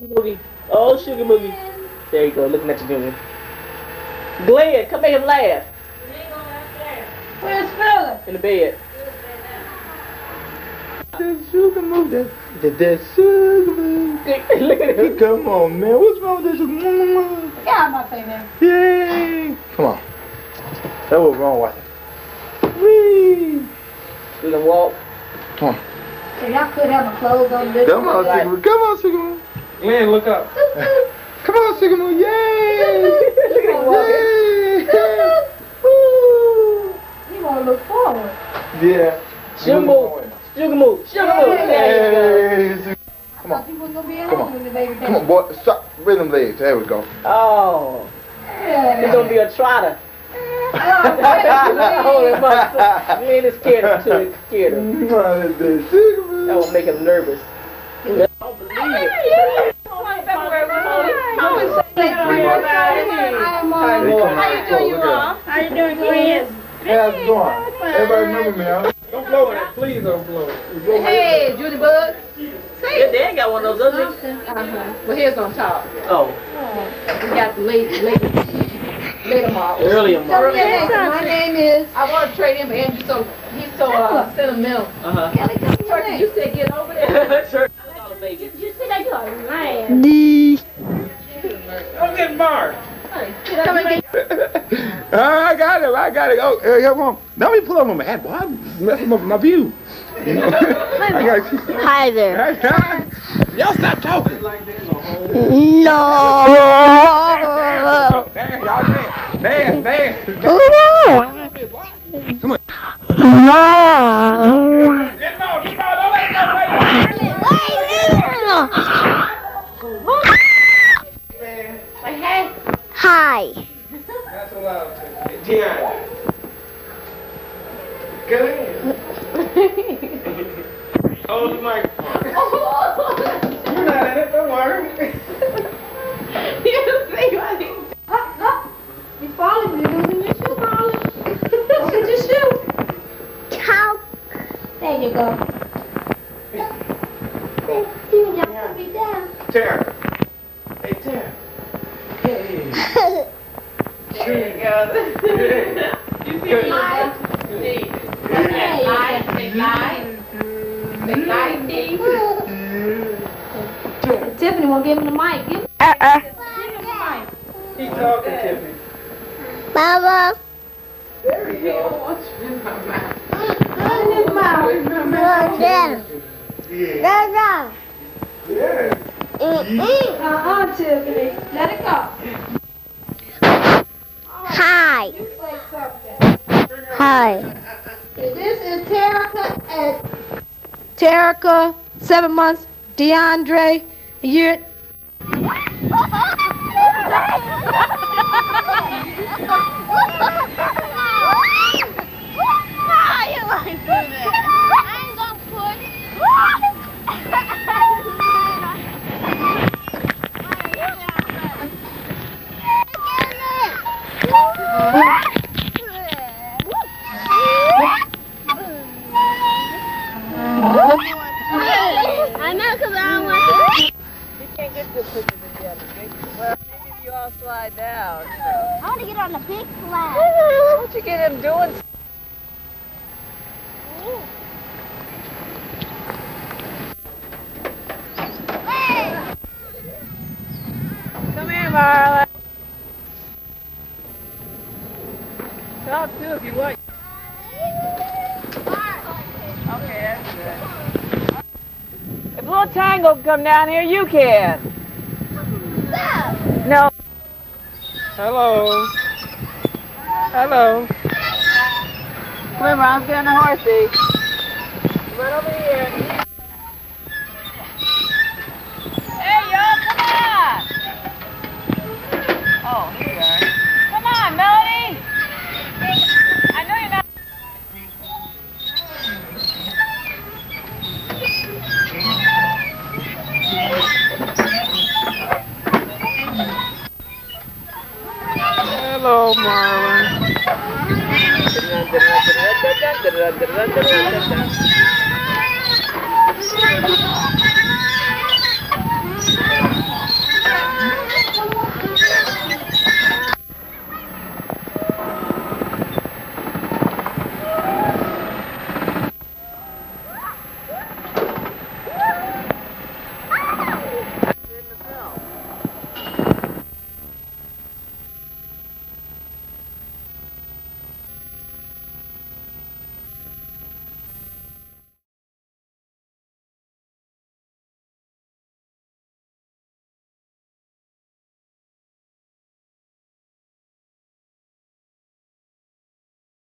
Boogie. Oh, Sugar Boogie. There you go, looking at you doing. Glenn, come make him laugh. Where's Philip? In the bed. That sugar move, that sugar move. Look at him. Come on, man. What's wrong with that sugar? Get out my face now. Yay! Come on. That was wrong with it. Whee! Do the walk. Come on. So y'all could have my clothes on this. Come on, sugar move. Come on, sugar move. Glenn, look up. Come on, sugar move. Yay! Look at him walking. Yay! Woo! You want to look forward. Yeah. Sugar move. Sugar move. Sugar move. There you go. Hey, come on. You wasn't going to be at Come home on. when the baby Come on, boy. Stop. Rhythm legs. There we go. Oh. Yeah. He's gonna be a trotter. Oh, Hold him up. Glenn is scared of him too. He's scared of him. That will make him nervous. I don't believe it. How you doing, you all? How you doing, Glenn? How's it going? Everybody remember me, huh? Don't blow it. Please don't blow it. Hey, Judy Bug. Your dad got one of those other. Well, here's on top. Oh, We got the later models. earlier model. My name is. I want to trade him for Andrew, so he's so sentimental. Kelly, come here. You said get over there. Sure. That's all the baby. You said that you're a man. Go get Mark. Come and get. I got it. Oh, come on. Now let me pull up my hat, boy. I'm messing up my view. You know? I got Hi there. Y'all stop talking. No. Dance, y'all dance. Dance. Come on. No. Get on. Don't let Say hey. Hi. That's what I was saying. Gian. Get in. Hold the microphone. You're not in it, don't worry. You see what he... You falling, you're losing your shoe, falling. Look at your shoe. Ciao. There you go. Y'all put me down. Tara. Hey, Tara. Hey. There you go. You see light? Tiffany won't give him the mic. Give him the mic. Keep talking, Tiffany. Mama. There you go. There. Yeah. Yeah. Tiffany. Let it go. Hi. You say something. Hi. This is Terica, 7 months. DeAndre, a year. I know because I don't want to. You can't get this picture together. Well, maybe if you all slide down, you know. I want to get on the big slide. Don't you get him doing Come here, Marla. Talk too if you want. Okay, that's good. If little Tango can come down here, you can. No. Hello. Hello. Come here, Mom. Get on the horsey. Right over here. Hey, y'all, come on. Oh, here you are. Come on, Melody. I know you're not. Hello, Marlon.